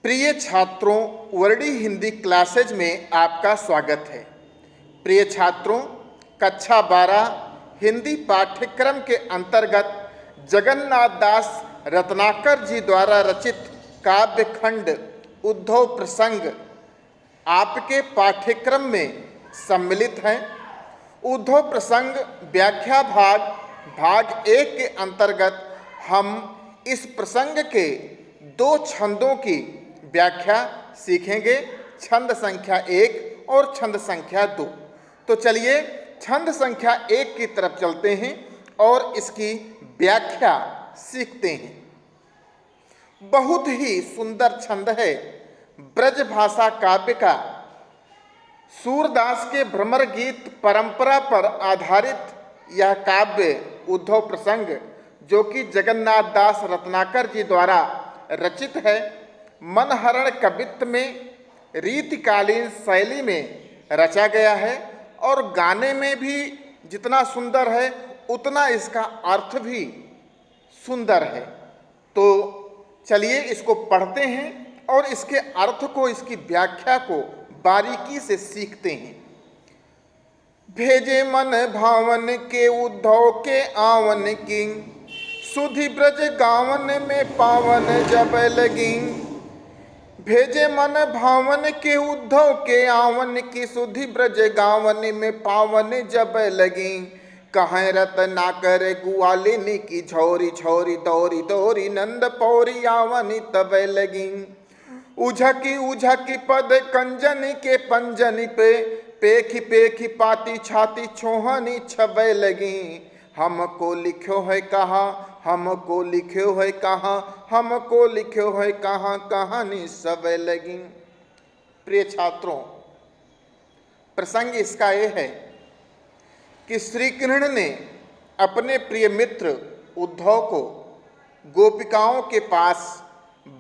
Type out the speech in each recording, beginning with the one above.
प्रिय छात्रों, Verde Hindi classes में आपका स्वागत है। प्रिय छात्रों, कक्षा 12 हिंदी पाठ्यक्रम के अंतर्गत जगन्नाथ दास रत्नाकर जी द्वारा रचित काव्य खंड उद्धव प्रसंग आपके पाठ्यक्रम में सम्मिलित है। उद्धव प्रसंग व्याख्या भाग 1 के अंतर्गत हम इस प्रसंग के 2 छंदों की व्याख्या सीखेंगे, छंद संख्या 1 और छंद संख्या 2। तो चलिए छंद संख्या 1 की तरफ चलते हैं और इसकी व्याख्या सीखते हैं। बहुत ही सुंदर छंद है। ब्रज भाषा काव्य का सूरदास के भ्रमर गीत परंपरा पर आधारित यह काव्य उद्धव प्रसंग, जो कि जगन्नाथ दास रत्नाकर जी द्वारा रचित है, मनहरण कवित्व में रीतिकालीन शैली में रचा गया है और गाने में भी जितना सुंदर है उतना इसका अर्थ भी सुंदर है। तो चलिए इसको पढ़ते हैं और इसके अर्थ को, इसकी व्याख्या को बारीकी से सीखते हैं। भेजे मन भावन के उद्धव के आवन की, सुधि ब्रज गावन में पावन जब लगी। भेजे मन भावन के उद्धव के आवन की, सुधि ब्रज गावन में पावन जब लगी। कहें रत्नाकर ग्वालिनी की, झोरी झोरी दौरी दौरी नंद पौरी आवनी तब लगी। उझकी उझकी पद कंजनी के पंजनी पे, पेखी पेखी पाती छाती छोहनी छबे लगी। हमको लिखो है कहाँ, हमको लिखो है कहाँ, हमको लिखो है कहाँ, कहानी सब लगी। प्रिय छात्रों, प्रसंग इसका ये है कि श्री कृष्ण ने अपने प्रिय मित्र उद्धव को गोपिकाओं के पास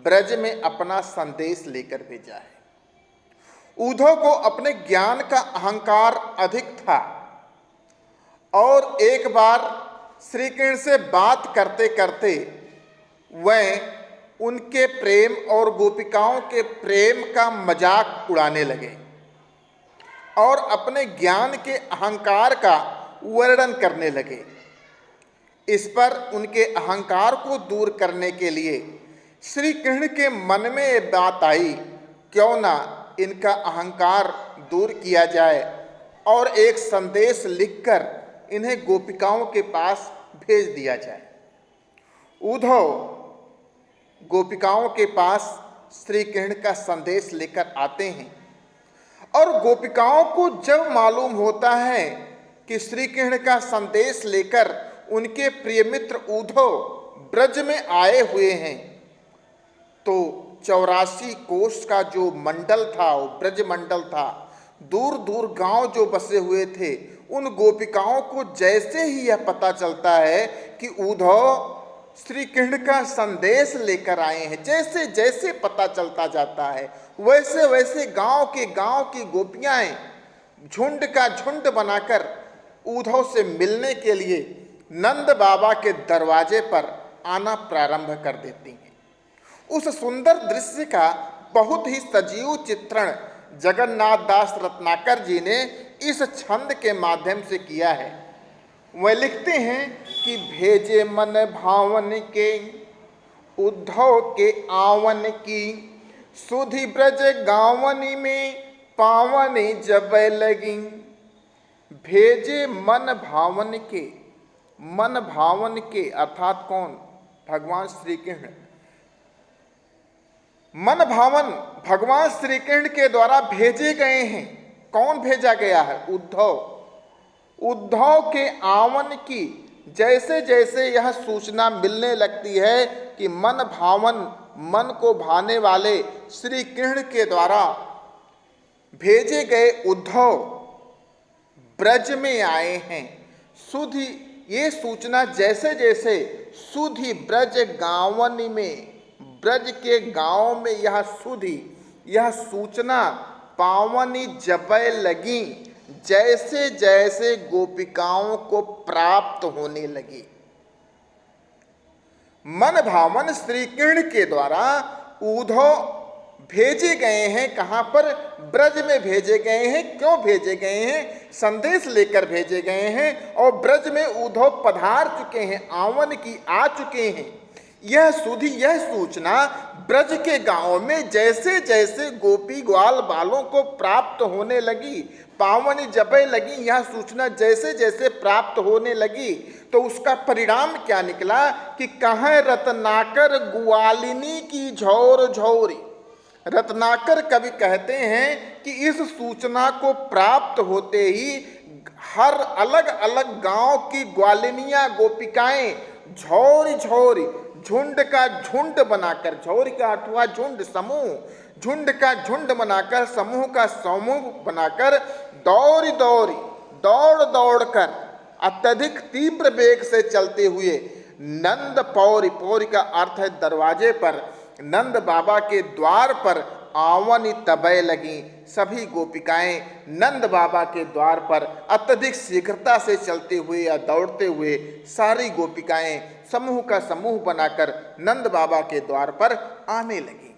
ब्रज में अपना संदेश लेकर भेजा है। उद्धव को अपने ज्ञान का अहंकार अधिक था और एक बार श्री कृष्ण से बात करते करते वह उनके प्रेम और गोपिकाओं के प्रेम का मजाक उड़ाने लगे और अपने ज्ञान के अहंकार का वर्णन करने लगे। इस पर उनके अहंकार को दूर करने के लिए श्री कृष्ण के मन में ये बात आई, क्यों ना इनका अहंकार दूर किया जाए और एक संदेश लिखकर इन्हें गोपिकाओं के पास भेज दिया जाए। उद्धव गोपिकाओं के पास श्री कृष्ण का संदेश लेकर आते हैं और गोपिकाओं को जब मालूम होता है कि श्री कृष्ण का संदेश लेकर उनके प्रिय मित्र उद्धव ब्रज में आए हुए हैं, तो 84 कोष का जो मंडल था, वो ब्रज मंडल था, दूर दूर गांव जो बसे हुए थे, उन गोपिकाओं को जैसे ही यह पता चलता है कि उद्धव श्री कृष्ण का संदेश लेकर आए हैं, जैसे जैसे पता चलता जाता है वैसे वैसे गांव की गोपियां झुंड का झुंड बनाकर उद्धव से मिलने के लिए नंद बाबा के दरवाजे पर आना प्रारंभ कर देती हैं। उस सुंदर दृश्य का बहुत ही सजीव चित्रण जगन्नाथ दास रत्नाकर जी ने इस छंद के माध्यम से किया है। वह लिखते हैं कि भेजे मन भावन के उद्धव के आवन की, सुधि ब्रज गावनी में पावनी जब लगी। भेजे मन भावन के अर्थात कौन? भगवान श्री कृष्ण। मन भावन भगवान श्री कृष्ण के द्वारा भेजे गए हैं। कौन भेजा गया है? उद्धव के आवन की जैसे जैसे यह सूचना मिलने लगती है कि मन भावन, मन को भाने वाले श्री कृष्ण के द्वारा भेजे गए उद्धव ब्रज में आए हैं, सुधि, ये सूचना जैसे जैसे सुधि ब्रज गावनी में, ब्रज के गांव में यह सुधि, यह सूचना पावनी जबै लगी, जैसे जैसे गोपिकाओं को प्राप्त होने लगी। मन भावन श्री कृष्ण के द्वारा उद्धव भेजे गए हैं। कहाँ पर? ब्रज में भेजे गए हैं। क्यों भेजे गए हैं? संदेश लेकर भेजे गए हैं। और ब्रज में उद्धव पधार चुके हैं, आवन की आ चुके हैं। यह सूचना ब्रज के गांवों में जैसे जैसे गोपी ग्वाल बालों को प्राप्त होने लगी, पावनी जबे लगी, यह सूचना जैसे जैसे प्राप्त होने लगी, तो उसका परिणाम क्या निकला कि कहाँ रत्नाकर ग्वालिनी की झोर झोरी। रत्नाकर कवि कहते हैं कि इस सूचना को प्राप्त होते ही हर अलग अलग गांव की ग्वालिनियां गोपिकाएं झोरी झोरी, झुंड का झुंड बनाकर, झोरी का अर्थ हुआ झुंड, समूह, झुंड का झुंड बनाकर, समूह का समूह बनाकर दौड़ दौड़ कर अत्यधिक तीव्र वेग से चलते हुए नंद पौरी, पौरी का अर्थ है दरवाजे पर, नंद बाबा के द्वार पर आवन तबय लगी। सभी गोपिकाएं नंद बाबा के द्वार पर अत्यधिक शीघ्रता से चलते हुए या दौड़ते हुए सारी गोपिकाएं समूह का समूह बनाकर नंद बाबा के द्वार पर आने लगी।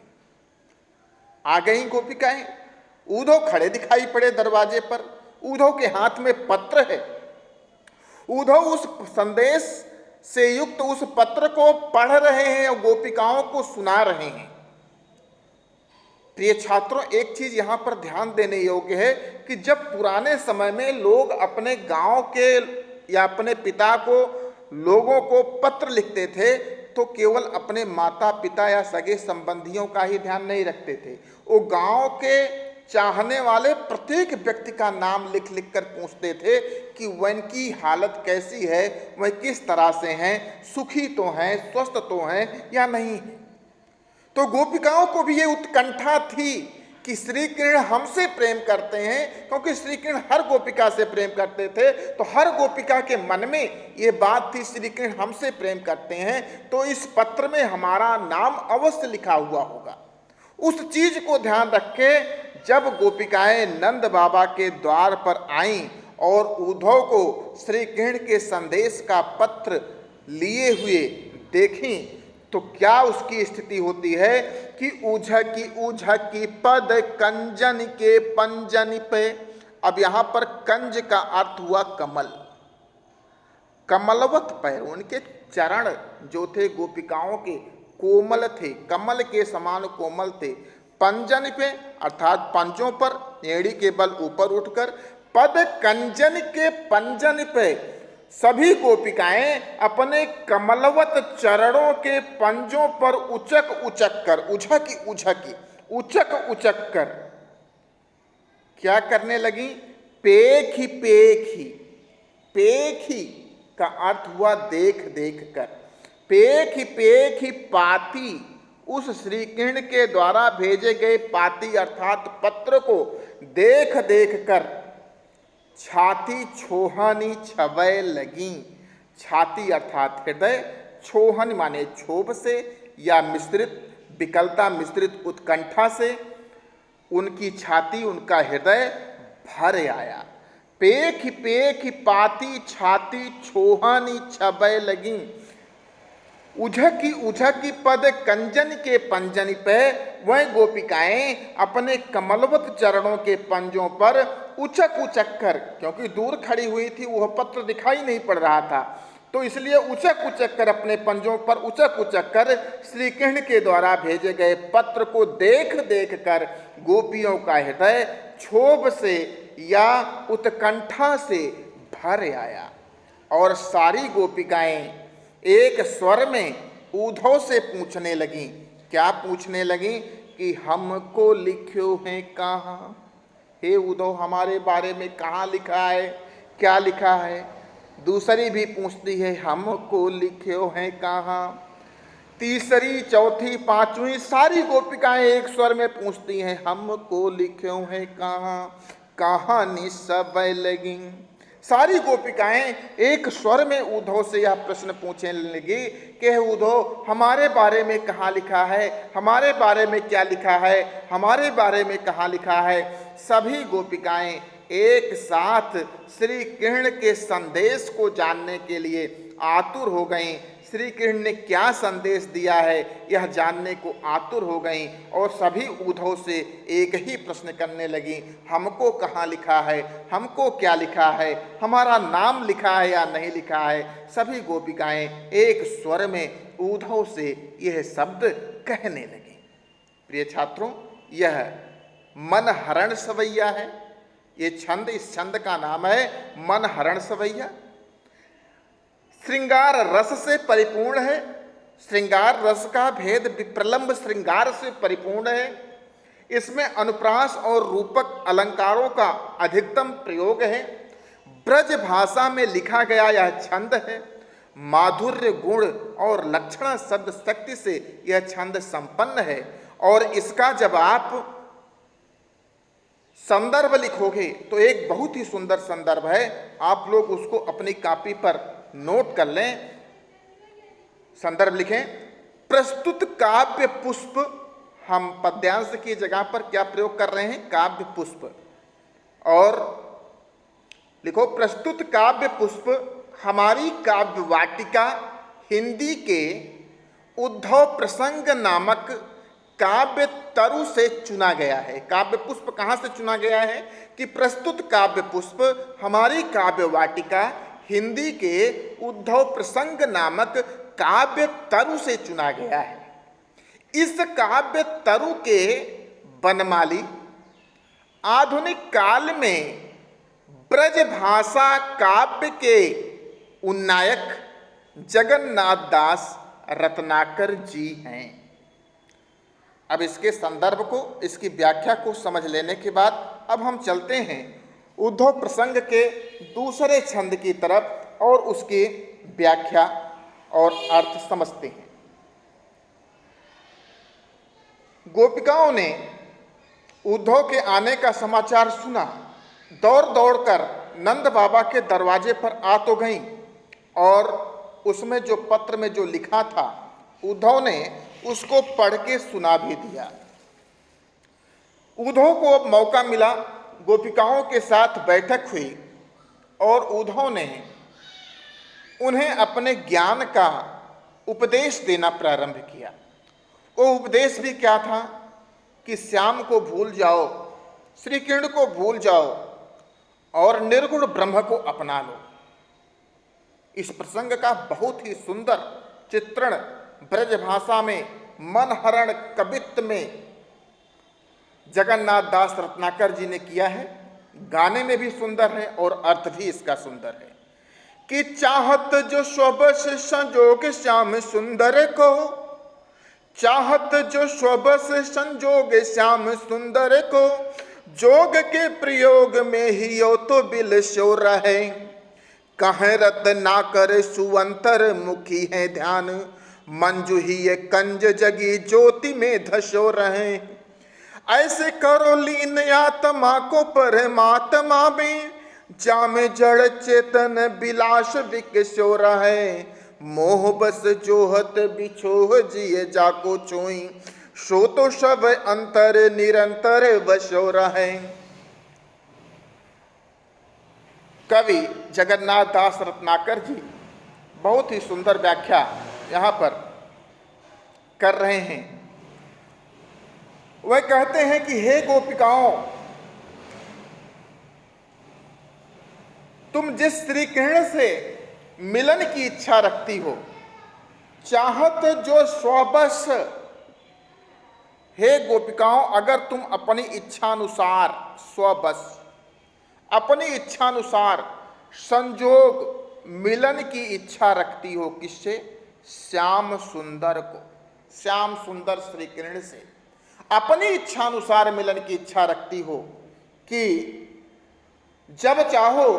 आ गई गोपिकाएं। उद्धव खड़े दिखाई पड़े दरवाजे पर। उद्धव के हाथ में पत्र है। उद्धव उस संदेश से युक्त उस पत्र को पढ़ रहे हैं और गोपिकाओं को सुना रहे हैं। प्रिय छात्रों, एक चीज यहां पर ध्यान देने योग्य है कि जब पुराने समय में लोग अपने गांव के या अपने पिता को, लोगों को पत्र लिखते थे तो केवल अपने माता पिता या सगे संबंधियों का ही ध्यान नहीं रखते थे। वो गांव के चाहने वाले प्रत्येक व्यक्ति का नाम लिख लिख कर पूछते थे कि वह की हालत कैसी है, वह किस तरह से हैं, सुखी तो हैं, स्वस्थ तो हैं या नहीं। तो गोपिकाओं को भी ये उत्कंठा थी कि श्री कृष्ण हमसे प्रेम करते हैं, क्योंकि श्री कृष्ण हर गोपिका से प्रेम करते थे। तो हर गोपिका के मन में ये बात थी, श्री कृष्ण हमसे प्रेम करते हैं तो इस पत्र में हमारा नाम अवश्य लिखा हुआ होगा। उस चीज को ध्यान रखे जब गोपिकाएं नंद बाबा के द्वार पर आईं और उद्धव को श्री कृष्ण के संदेश का पत्र लिए हुए देखी, तो क्या उसकी स्थिति होती है कि उझकी पद कंजन के पंजन पे। अब यहां पर कंज का अर्थ हुआ कमल, कमलवत पैर, उनके चरण जो थे गोपिकाओं के कोमल थे, कमल के समान कोमल थे। पंजन पे अर्थात पंजों पर, एड़ी के बल ऊपर उठकर, पद कंजन के पंजन पे सभी गोपिकाएं अपने कमलवत चरणों के पंजों पर उचक उचक कर, उचक कर क्या करने लगी? पेखी पेखी, पेखी का अर्थ हुआ देख देख कर, पेखी पेखी पाती, उस श्री कृष्ण के द्वारा भेजे गए पाती अर्थात पत्र को देख देख कर छाती छोहनी छवय लगी। छाती अर्थात हृदय, छोहन माने क्षोभ से या मिश्रित विकलता मिश्रित उत्कंठा से उनकी छाती, उनका हृदय भर आया। पेख पेख पाती छाती छोहनी छवय लगी। उझकी पद कंजन के पंजन पे वह गोपिकाएं अपने कमलवत चरणों के पंजों पर उचक उचक कर, क्योंकि दूर खड़ी हुई थी, वह पत्र दिखाई नहीं पड़ रहा था, तो इसलिए उचक उचक कर अपने पंजों पर उचक उचक कर श्री कृष्ण के द्वारा भेजे गए पत्र को देख देख कर गोपियों का हृदय क्षोभ से या उत्कंठा से भर आया। और सारी गोपिकाएं एक स्वर में उद्धव से पूछने लगी। क्या पूछने लगी? कि हमको लिखो है कहाँ? हे उद्धव, हमारे बारे में कहाँ लिखा है, क्या लिखा है? दूसरी भी पूछती है, हमको लिखो है कहाँ? तीसरी, चौथी, पांचवी सारी गोपिकाएं एक स्वर में पूछती हैं, हमको लिखो है कहाँ? कहानी सब लगी। सारी गोपिकाएं एक स्वर में उद्धव से यह प्रश्न पूछने लगी कि उद्धव, हमारे बारे में कहाँ लिखा है, हमारे बारे में क्या लिखा है, हमारे बारे में कहाँ लिखा है। सभी गोपिकाएं एक साथ श्री कृष्ण के संदेश को जानने के लिए आतुर हो गईं। श्री कृष्ण ने क्या संदेश दिया है यह जानने को आतुर हो गईं और सभी उद्धव से एक ही प्रश्न करने लगी, हमको कहाँ लिखा है, हमको क्या लिखा है, हमारा नाम लिखा है या नहीं लिखा है। सभी गोपिकाएं एक स्वर में उद्धव से यह शब्द कहने लगी। प्रिय छात्रों, यह मन हरण सवैया है। ये छंद, इस छंद का नाम है मन हरण सवैया। श्रृंगार रस से परिपूर्ण है। श्रृंगार रस का भेद विप्रलंब श्रृंगार से परिपूर्ण है। इसमें अनुप्रास और रूपक अलंकारों का अधिकतम प्रयोग है। ब्रज भाषा में लिखा गया यह छंद है। माधुर्य गुण और लक्षण शब्द शक्ति से यह छंद संपन्न है और इसका जब आप संदर्भ लिखोगे तो एक बहुत ही सुंदर संदर्भ है। आप लोग उसको अपनी कॉपी पर नोट कर लें। संदर्भ लिखें, प्रस्तुत काव्य पुष्प। हम पद्यांश की जगह पर क्या प्रयोग कर रहे हैं, काव्य पुष्प। और लिखो, प्रस्तुत काव्य पुष्प हमारी काव्य वाटिका हिंदी के उद्धव प्रसंग नामक काव्य तरु से चुना गया है। काव्य पुष्प कहाँ से चुना गया है कि प्रस्तुत काव्य पुष्प हमारी काव्य वाटिका हिंदी के उद्धव प्रसंग नामक काव्य तरु से चुना गया है। इस काव्य तरु के बनमाली आधुनिक काल में ब्रज भाषा काव्य के उन्नायक जगन्नाथ दास रत्नाकर जी हैं। अब इसके संदर्भ को, इसकी व्याख्या को समझ लेने के बाद अब हम चलते हैं उद्धव प्रसंग के दूसरे छंद की तरफ और उसकी व्याख्या और अर्थ समझते हैं। गोपिकाओं ने उद्धव के आने का समाचार सुना, दौड़ दौड़कर नंद बाबा के दरवाजे पर आ तो गईं और उसमें जो पत्र में जो लिखा था उद्धव ने उसको पढ़ के सुना भी दिया। उद्धव को अब मौका मिला, गोपिकाओं के साथ बैठक हुई और उद्धव ने उन्हें अपने ज्ञान का उपदेश देना प्रारंभ किया। वो उपदेश भी क्या था कि श्याम को भूल जाओ, श्री कृष्ण को भूल जाओ और निर्गुण ब्रह्म को अपना लो। इस प्रसंग का बहुत ही सुंदर चित्रण ब्रज भाषा में मनहरण कवित्व में जगन्नाथ दास रत्नाकर जी ने किया है। गाने में भी सुंदर है और अर्थ भी इसका सुंदर है कि चाहत जो स्वबस संजोग श्याम सुंदर को, चाहत जो स्वबस संजोग श्याम सुंदर को, जोग के प्रयोग में ही यो तो बिल शो रहे, कहें रत ना करे सुअंतर मुखी है ध्यान, मंजू ही ये कंज जगी ज्योति में धसो रहे। ऐसे करो लीन आत्मा को परमात्मा में, जाम जड़ चेतन बिलास विकसो रहे, मोह बस जोहत बिछोह जिए जाको चोई, सो तो सब अंतर निरंतर बसो रहे। कवि जगन्नाथ दास रत्नाकर जी बहुत ही सुंदर व्याख्या यहाँ पर कर रहे हैं। वह कहते हैं कि हे गोपिकाओं, तुम जिस श्री कृष्ण से मिलन की इच्छा रखती हो, चाहत जो स्वबस, हे गोपिकाओं, अगर तुम अपनी इच्छानुसार स्वबस, अपनी इच्छानुसार संजोग मिलन की इच्छा रखती हो, किससे? श्याम सुंदर को, श्याम सुंदर श्री कृष्ण से अपनी इच्छानुसार मिलन की इच्छा रखती हो कि जब चाहो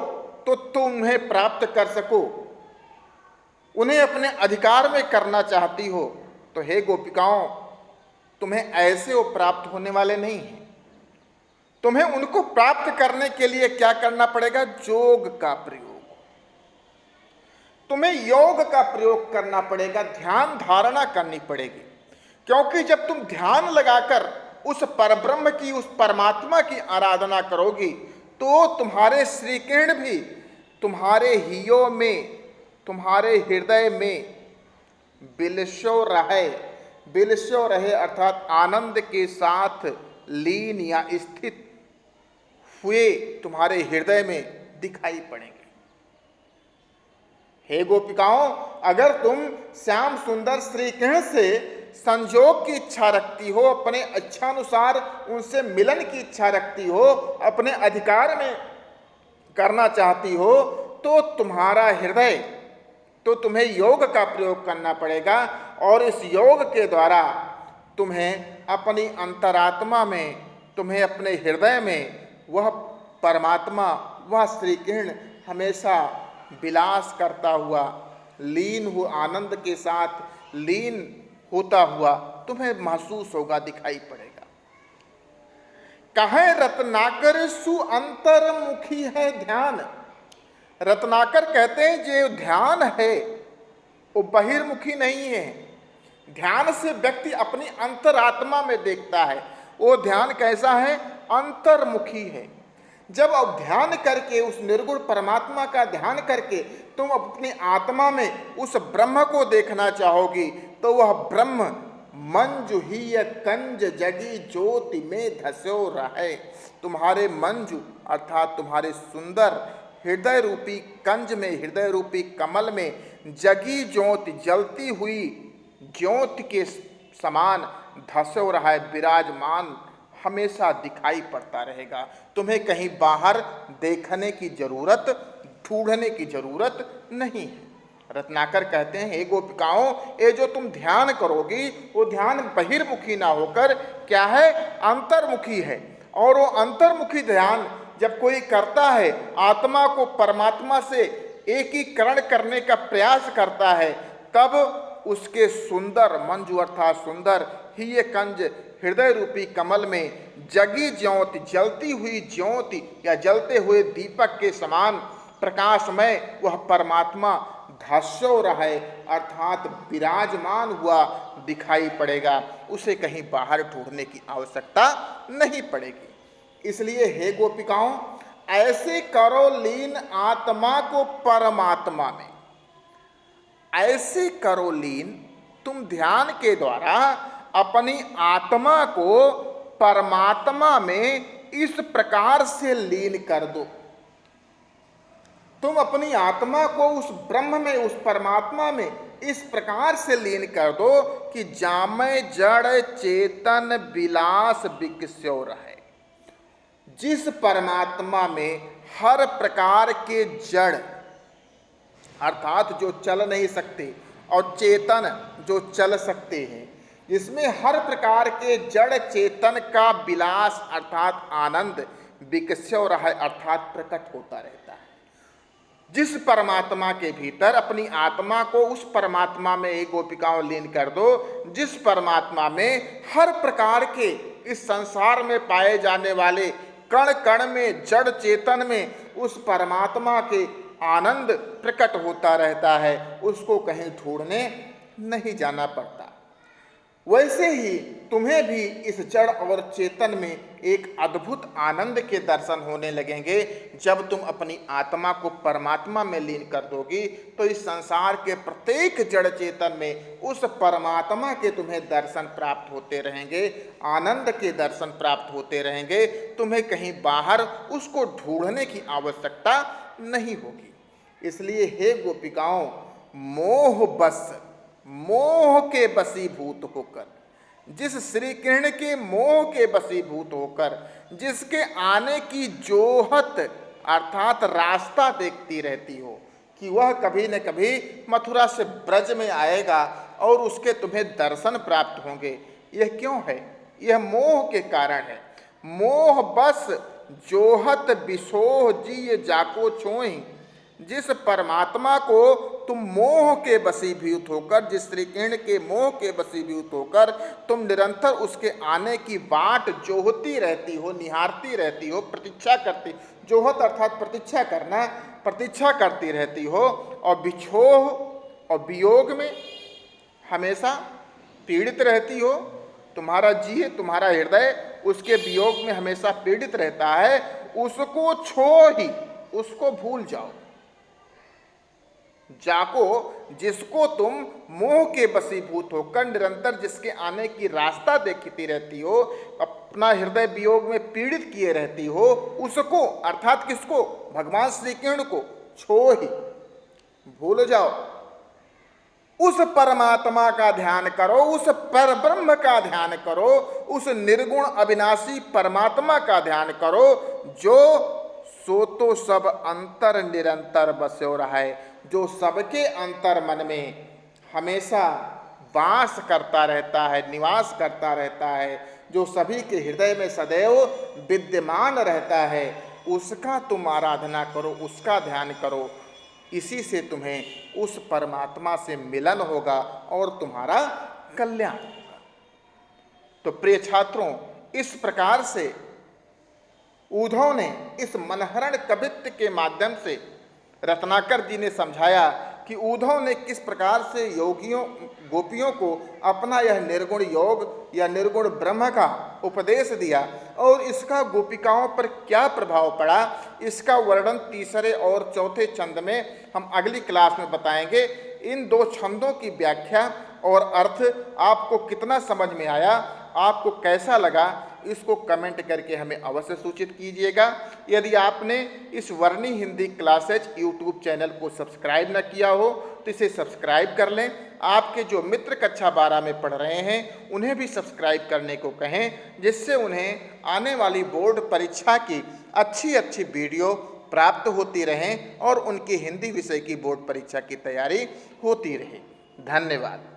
तो तुम्हें प्राप्त कर सको, उन्हें अपने अधिकार में करना चाहती हो, तो हे गोपिकाओं, तुम्हें ऐसे वो प्राप्त होने वाले नहीं हैं। तुम्हें उनको प्राप्त करने के लिए क्या करना पड़ेगा? योग का प्रयोग। तुम्हें योग का प्रयोग करना पड़ेगा, ध्यान धारणा करनी पड़ेगी। क्योंकि जब तुम ध्यान लगाकर उस परब्रह्म की, उस परमात्मा की आराधना करोगी तो तुम्हारे श्री कृष्ण भी तुम्हारे हियो में, तुम्हारे हृदय में बिलसो रहे, बिलसो रहे अर्थात आनंद के साथ लीन या स्थित हुए तुम्हारे हृदय में दिखाई पड़ेंगे। हे गोपिकाओं, अगर तुम श्याम सुंदर श्री कृष्ण से संजोग की इच्छा रखती हो, अपने इच्छानुसार उनसे मिलन की इच्छा रखती हो, अपने अधिकार में करना चाहती हो, तो तुम्हारा हृदय, तो तुम्हें योग का प्रयोग करना पड़ेगा और इस योग के द्वारा तुम्हें अपनी अंतरात्मा में, तुम्हें अपने हृदय में वह परमात्मा, वह श्री कृष्ण हमेशा विलास करता हुआ, लीन हुआ, आनंद के साथ लीन होता हुआ तुम्हें महसूस होगा, दिखाई पड़ेगा। कहे रत्नाकर सु अंतर्मुखी है ध्यान। रत्नाकर कहते हैं जो ध्यान है वो बहिर्मुखी नहीं है। ध्यान से व्यक्ति अपनी अंतरात्मा में देखता है। वो ध्यान कैसा है? अंतर्मुखी है। जब अब ध्यान करके उस निर्गुण परमात्मा का ध्यान करके तुम अपनी आत्मा में उस ब्रह्म को देखना चाहोगी तो वह ब्रह्म मंजु ही कंज जगी ज्योति में धस्यो रहे। तुम्हारे मंजु अर्थात तुम्हारे सुंदर हृदय रूपी कंज में, हृदय रूपी कमल में जगी ज्योति, जलती हुई ज्योति के समान धस्यो रहा है, विराजमान हमेशा दिखाई पड़ता रहेगा। तुम्हें कहीं बाहर देखने की जरूरत, ढूंढने की जरूरत नहीं है। रत्नाकर कहते हैं, हे गोपिकाओं, ये जो तुम ध्यान करोगी वो ध्यान बहिर्मुखी ना होकर क्या है? अंतर्मुखी है। और वो अंतर्मुखी ध्यान जब कोई करता है, आत्मा को परमात्मा से एकीकरण करने का प्रयास करता है, तब उसके सुंदर मंजू अर्थात सुंदर ही ये कंज हृदय रूपी कमल में जगी ज्योति, जलती हुई ज्योति या जलते हुए दीपक के समान प्रकाशमय वह परमात्मा धस्यो रहे अर्थात विराजमान हुआ दिखाई पड़ेगा। उसे कहीं बाहर ढूंढने की आवश्यकता नहीं पड़ेगी। इसलिए हे गोपिकाओं, ऐसे करो लीन आत्मा को परमात्मा में। ऐसे करो लीन, तुम ध्यान के द्वारा अपनी आत्मा को परमात्मा में इस प्रकार से लीन कर दो। तुम अपनी आत्मा को उस ब्रह्म में, उस परमात्मा में इस प्रकार से लीन कर दो कि जामे जड़ चेतन विलास विकस्यो रहे। जिस परमात्मा में हर प्रकार के जड़ अर्थात जो चल नहीं सकते और चेतन जो चल सकते हैं, जिसमें हर प्रकार के जड़ चेतन का विलास अर्थात आनंद विकस्यो रहा अर्थात प्रकट होता रहता है। जिस परमात्मा के भीतर अपनी आत्मा को उस परमात्मा में एक गोपिकाओं लीन कर दो, जिस परमात्मा में हर प्रकार के इस संसार में पाए जाने वाले कण कण में, जड़ चेतन में उस परमात्मा के आनंद प्रकट होता रहता है, उसको कहीं ढूंढने नहीं जाना पड़ता। वैसे ही तुम्हें भी इस जड़ और चेतन में एक अद्भुत आनंद के दर्शन होने लगेंगे। जब तुम अपनी आत्मा को परमात्मा में लीन कर दोगी तो इस संसार के प्रत्येक जड़ चेतन में उस परमात्मा के तुम्हें दर्शन प्राप्त होते रहेंगे, आनंद के दर्शन प्राप्त होते रहेंगे। तुम्हें कहीं बाहर उसको ढूंढने की आवश्यकता नहीं होगी। इसलिए हे गोपिकाओं, मोह बस, मोह के बसीभूत होकर, जिस श्री कृष्ण के मोह के बसीभूत होकर, जिसके आने की जोहत अर्थात रास्ता देखती रहती हो कि वह कभी न कभी मथुरा से ब्रज में आएगा और उसके तुम्हें दर्शन प्राप्त होंगे। यह क्यों है? यह मोह के कारण है। मोह बस जोहत बिसोह जी जाको छोई। जिस परमात्मा को तुम मोह के बसीभूत होकर, जिस श्री कृष्ण के मोह के बसीभूत होकर तुम निरंतर उसके आने की बाट जोहती रहती हो, निहारती रहती हो, प्रतीक्षा करती, जोहत अर्थात प्रतीक्षा करना, प्रतीक्षा करती रहती हो और बिछोह और वियोग में हमेशा पीड़ित रहती हो। तुम्हारा जी, तुम्हारा हृदय उसके वियोग में हमेशा पीड़ित रहता है। उसको छो ही, उसको भूल जाओ। जाको जिसको तुम मोह के वशीभूत होकर निरंतर जिसके आने की रास्ता देखती रहती हो, अपना हृदय वियोग में पीड़ित किए रहती हो, उसको अर्थात किसको? भगवान श्री कृष्ण को छो ही, भूल जाओ। उस परमात्मा का ध्यान करो, उस परब्रह्म का ध्यान करो, उस निर्गुण अविनाशी परमात्मा का ध्यान करो, जो सो तो सब अंतर निरंतर बस्यो रहा है, जो सबके अंतर मन में हमेशा वास करता रहता है, निवास करता रहता है, जो सभी के हृदय में सदैव विद्यमान रहता है, उसका तुम आराधना करो, उसका ध्यान करो। इसी से तुम्हें उस परमात्मा से मिलन होगा और तुम्हारा कल्याण होगा। तो प्रिय छात्रों, इस प्रकार से उद्धव ने इस मनहरण कवित्व के माध्यम से रत्नाकर जी ने समझाया कि उद्धव ने किस प्रकार से योगियों गोपियों को अपना यह निर्गुण योग या निर्गुण ब्रह्म का उपदेश दिया और इसका गोपिकाओं पर क्या प्रभाव पड़ा, इसका वर्णन तीसरे और चौथे छंद में हम अगली क्लास में बताएंगे। इन दो छंदों की व्याख्या और अर्थ आपको कितना समझ में आया, आपको कैसा लगा, इसको कमेंट करके हमें अवश्य सूचित कीजिएगा। यदि आपने इस वर्णी हिंदी क्लासेज यूट्यूब चैनल को सब्सक्राइब न किया हो तो इसे सब्सक्राइब कर लें। आपके जो मित्र कक्षा 12 में पढ़ रहे हैं उन्हें भी सब्सक्राइब करने को कहें, जिससे उन्हें आने वाली बोर्ड परीक्षा की अच्छी वीडियो प्राप्त होती रहें और उनकी हिंदी विषय की बोर्ड परीक्षा की तैयारी होती रहे। धन्यवाद।